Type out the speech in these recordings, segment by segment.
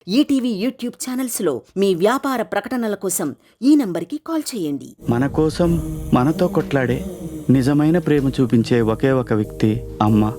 ETV YouTube channels లో మీ వ్యాపార ప్రకటనల కోసం ఈ నంబర్కి కాల్ చేయండి. మన కోసం మనతో కొట్లాడే నిజమైన ప్రేమ చూపించే ఒకే ఒక వ్యక్తి అమ్మ.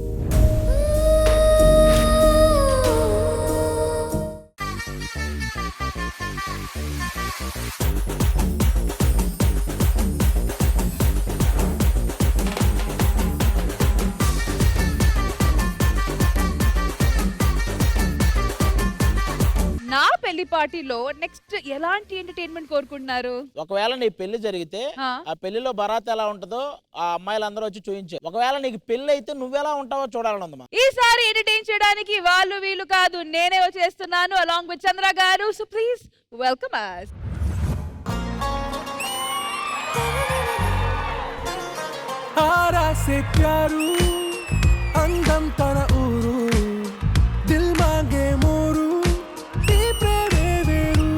నా పెళ్లి పార్టీలో నెక్స్ట్ ఎలాంటి ఎంటర్టైన్మెంట్ కోరుకుంటున్నారు? ఒకవేళ నీ పెళ్లి జరిగితే ఆ పెళ్లిలో బరాత్ ఎలా ఉంటుందో ఆ అమ్మాయిలందరూ వచ్చి చూయించే. ఒకవేళ నీకు పెళ్లి అయితే నువ్వెలా ఉంటావో చూడాలని ఉందమ్మా. ఈసారి ఎంటర్టైన్ చేయడానికి వాళ్ళు వీళ్ళు కాదు, నేనే వచ్చేస్తున్నాను అలాంగ్ విత్ చంద్ర గారు. So please welcome us. ఆరా సే ప్యారు అందం తన ఊరు దిల్ మాంగే మోరు ఈ ప్రేమే వేరు.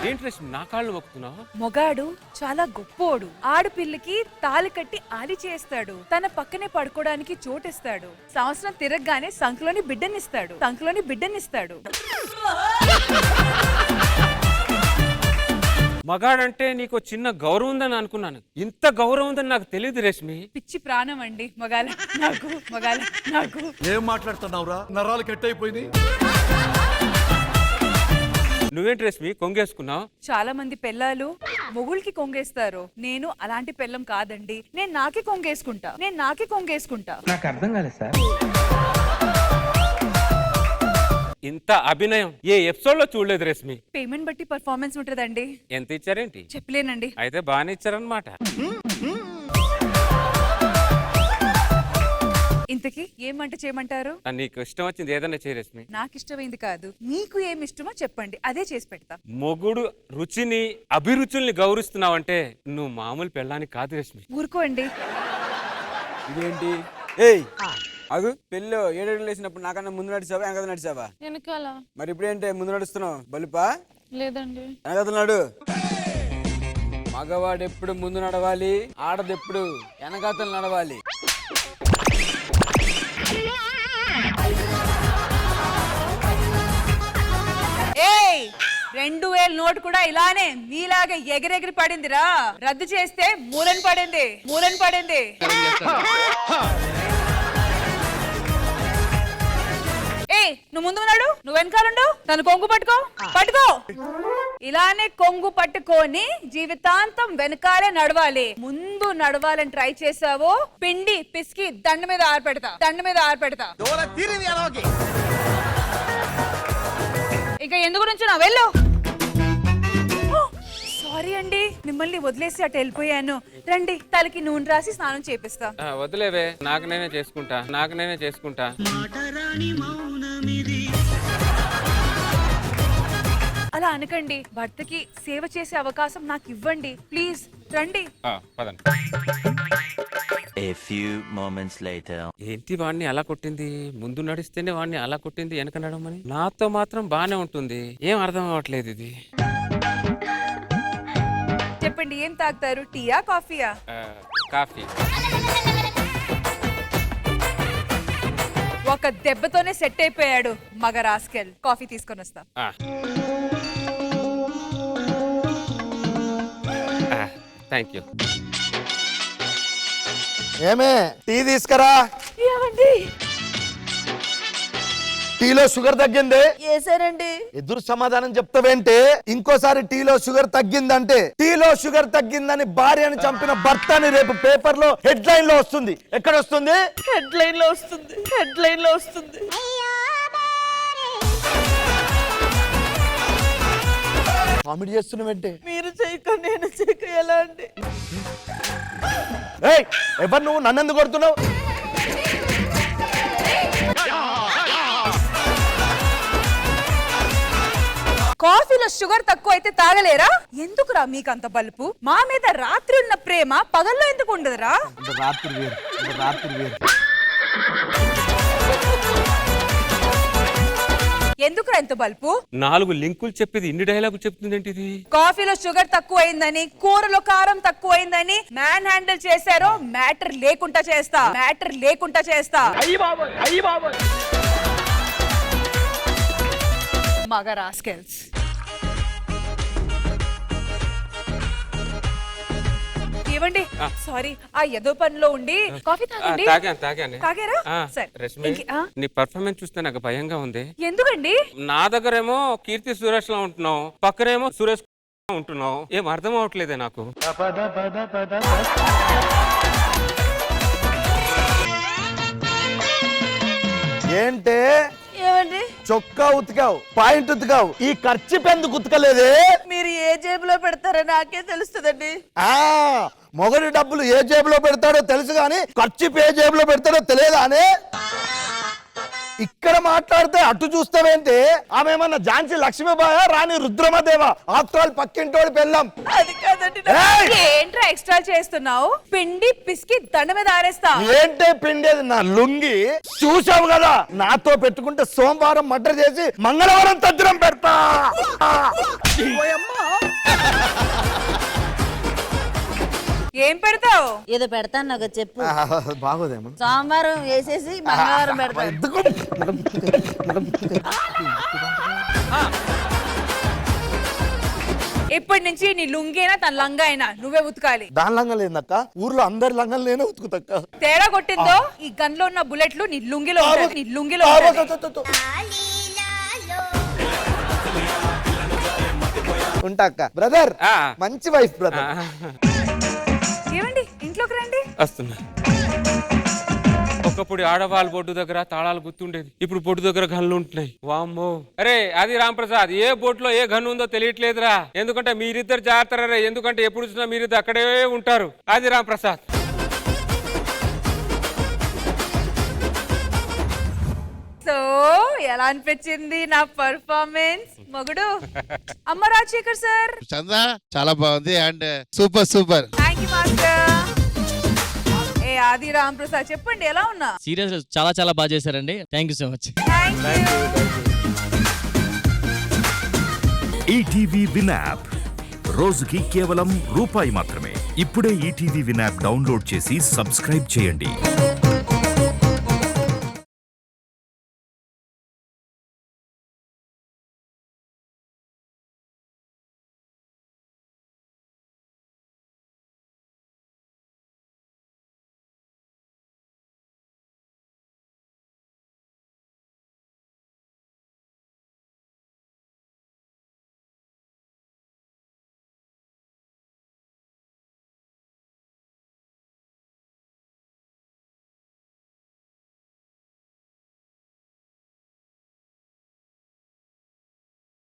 ఏంటి నా కాళ్ళు మొక్కుతున్నావు? మొగాడు చాలా గొప్పోడు. ఆడపిల్లకి తాళి కట్టి ఆలి చేస్తాడు. తన పక్కనే పడుకోవడానికి చోటిస్తాడు. సంవత్సరం తిరగగానే సంఖ్లోని బిడ్డనిస్తాడు. మగాడంటే నీకు చిన్న గౌరవం ఉందని అనుకున్నాను. ఇంత గౌరవం ఉందని నాకు తెలియదు రేష్మి. పిచ్చి ప్రాణం అండి మగాల నాకు. ఏం మాట్లాడుతున్నావురా? నరాలు కట్ అయిపోయింది. నువ్వేంటి రేష్మి కొంగేసుకున్నావు? చాలా మంది పెళ్ళాలు మొగుళ్ళకి కొంగేస్తారు. నేను అలాంటి పెళ్ళం కాదండి. నేను నాకే కొంగేసుకుంటా. నాకు అర్థం కాలేదు సార్. ఇంత అభినయం ఏ ఎపిసోడ్ లో చూడలేదు రేష్మి. పేమెంట్ బట్టి పర్ఫార్మెన్స్ ఉంటదండి. ఎంత ఇచ్చారేంటి? చెప్పలేనండి. అయితే బాగానే ఇచ్చారనమాట. ఇంతకీ ఏం వంట చేయమంటారు? నీకు ఇష్టం వచ్చింది ఏదైనా చేయ రేష్మి. నాకు ఇష్టమైంది కాదు, మీకు ఏమి ఇష్టమో చెప్పండి, అదే చేసి పెడతా. మొగుడు రుచిని అభిరుచుల్ని గౌరవిస్తున్నావంటే నువ్వు మామూలు పెళ్ళానికి కాదు రేష్మి. ఊరుకోండి. ఇదేంటి? ఏయ్ అగు పెళ్ళి 7 అడుగులు వేసినప్పుడు నాకన్నా ముందు నడిచావా వెనకద నడిచావా? వెనకాల. మరి ఇప్పుడేంటే ముందు నడుస్తున్నావు? బలుపా లేదండి. వెనకదన్నాడు. మగవాడు ఎప్పుడు ముందు నడవాలి, ఆడదెప్పుడు వెనకతలు నడవాలి. ఏయ్ 2000 నోటు కూడా ఇలానే మీలాగే ఎగిరెగిరి పడిందిరా. రద్దు చేస్తే మూలన పడింది. ఏయ్ నువ్వు ముందు ఉన్నాడు, నువ్వు వెనకాలండు. తను కొంగు పట్టుకో. ఇలానే కొంగు పట్టుకొని జీవితాంతం వెనకాలే నడవాలి. ముందు నడవాలని ట్రై చేసావో పిండి పిసికి దండ మీద ఆరపెడతా. ఇక ఎందుకు నుంచి నా వెళ్ళు. సారీ అండి, మిమ్మల్ని వదిలేసి అటు వెళ్ళిపోయాను. రండి, తలకి నూనె రాసి స్నానం చేపిస్తా. వదిలేవే, నాకు నేనే చేసుకుంటా. అలా అనకండి. భర్తకి సేవ చేసే అవకాశం నాకు ఇవ్వండి ప్లీజ్. రండి. పదండి. A few moments later. ఏంటి వాడిని అలా కొట్టింది? ముందు నడిస్తేనే వాడిని అలా కొట్టింది వెనక నడమని. నాతో మాత్రం బానే ఉంటుంది. ఏం అర్థం అవ్వట్లేదు ఇది. చెప్పండి, ఏం తాగుతారు? టీయా కాఫీయా? కాఫీ. ఒక దెబ్బతోనే సెట్ అయిపోయాడు మగ రాస్కెల్. కాఫీ తీసుకొని వస్తా. Thank you. ఏమే టీ తీసుకురా. టీలో షుగర్ తగ్గింది. ఎదురు సమాధానం చెప్తావేంటే? ఇంకోసారి టీలో షుగర్ తగ్గిందంటే టీలో షుగర్ తగ్గిందని భార్యని చంపిన భర్త అని రేపు పేపర్ లో హెడ్ లైన్ లో వస్తుంది. ఎక్కడ వస్తుంది? హెడ్ లైన్ లో వస్తుంది. కామెడీ చేస్తున్నావంటే? మీరు చేయక నేను చేయక ఎలా అండి? ఎవరు నువ్వు? నన్నెందుకు కొడుతున్నావు? కాఫీలో షుగర్ తక్కువ అయితే తాగలేరా? ఎందుకురా మీకంత బలుపు? మా మీద రాత్రి ఉన్న ప్రేమ పగల్లో ఎందుకు ఉండదురా? రాత్రి వేరు. ఎందుకురా ఎంత బలుపు? 4 లింకులు చెప్పేది ఇన్ని డైలాగు చెప్తుంది ఏంటిది? కాఫీలో షుగర్ తక్కువైందని, కూరలో కారం తక్కువైందని మ్యాన్ హ్యాండిల్ చేశారో మ్యాటర్ లేకుండా చేస్తా. బాగా రాస్కెల్స్. ఏవండి సారీ ఆ ఏదో పనిలో ఉండి కాఫీ తాగండి. తాగాను తాగారా? సరే. రష్మి నీ పర్ఫార్మెన్స్ చూస్తే నాకు భయంగా ఉంది. ఎందుకండి? నా దగ్గరేమో కీర్తి సురేష్ లా ఉంటున్నావు, పక్కనేమో సురేష్ ఉంటున్నావు. ఏం అర్థం అవట్లేదే నాకు. ఏంటే ఏమండి చొక్కా ఉతికావు, పాయింట్ ఉతికావు, ఈ ఖర్చు ఎందుకు ఉతకలేదే? మీరు ఏ జేబులో పెడతారో నాకే తెలుస్తుందండి. మొగడి డబ్బులు ఏ జేబులో పెడతాడో తెలుసు గాని ఖర్చు ఏ జేబులో పెడతాడో తెలియదా అనే? ఇక్కడ మాట్లాడితే అటు చూస్తావేంటి? ఆమె ఏమన్నా ఝాన్సీ లక్ష్మీబాయ, రాణి రుద్రమదేవ? ఆఫ్టర్ ఆల్ పక్కింటోడి పెళ్ళాం. అది కాదండి. ఏంట్రా ఎక్స్ట్రా చేస్తున్నావు? పిండి పిసికి దండ మీద ఆరేస్తా. ఏంటే పిండేది? నా లుంగి చూసావు కదా, నాతో పెట్టుకుంటే సోమవారం మర్డర్ చేసి మంగళవారం తద్దిరం పెడతా. ఏం పెడతావు? ఏదో పెడతాను నాకు చెప్పు. బాగోదేమో. సోమవారం వేసేసి మంగళవారం పెడతాను. ఇప్పటి నుంచి నీ లుంగైనా తన లంగా అయినా నువ్వే ఉతకాలి. దాని లంగం లేదక్క, ఊర్లో అందరి లంగం లేనే ఉతుకుతక్క. తేడా కొట్టిందో ఈ గన్ లో ఉన్న బుల్లెట్లు నీ లుంగిలో ఉంటాయి. నీ లుంగిలో ఉంటాయి. ఉంటాక్క. బ్రదర్ మంచి వైఫ్ బ్రదర్. ఏమండి ఇంట్లోకి రండి. వస్తున్నా. ఒకప్పుడు ఆడవాళ్ళ బొడ్డు దగ్గర తాళాలు గుర్తుండేది, ఇప్పుడు బొడ్డు దగ్గర గన్లు ఉంటున్నాయి. వామ్మో. అరే అది రాంప్రసాద్, ఏ బొట్లో ఏ గన్ను ఉందో తెలియట్లేదురా. ఎందుకంటే మీరిద్దరు జాగ్రత్త, ఎందుకంటే ఎప్పుడు చూసినా మీరిద్దరు అక్కడే ఉంటారు. అది రాంప్రసాద్. సో ఎలా అనిపించింది నా పర్ఫార్మెన్స్ మొగుడు? అమ్మ రాజశేఖర్ సార్. చందా చాలా బాగుంది and super super. Thank you master. ఏ ఆది రామ్ ప్రసాద్ చెప్పండి ఎలా ఉన్నా? సీరియస్ చాలా చాలా బాగా చేశారండి. Thank you so much. ETV win app రోజుకి కేవలం రూపాయి మాత్రమే. ఇప్పుడే ఈటీవీ విన్ యాప్ డౌన్లోడ్ చేసి సబ్స్క్రైబ్ చేయండి.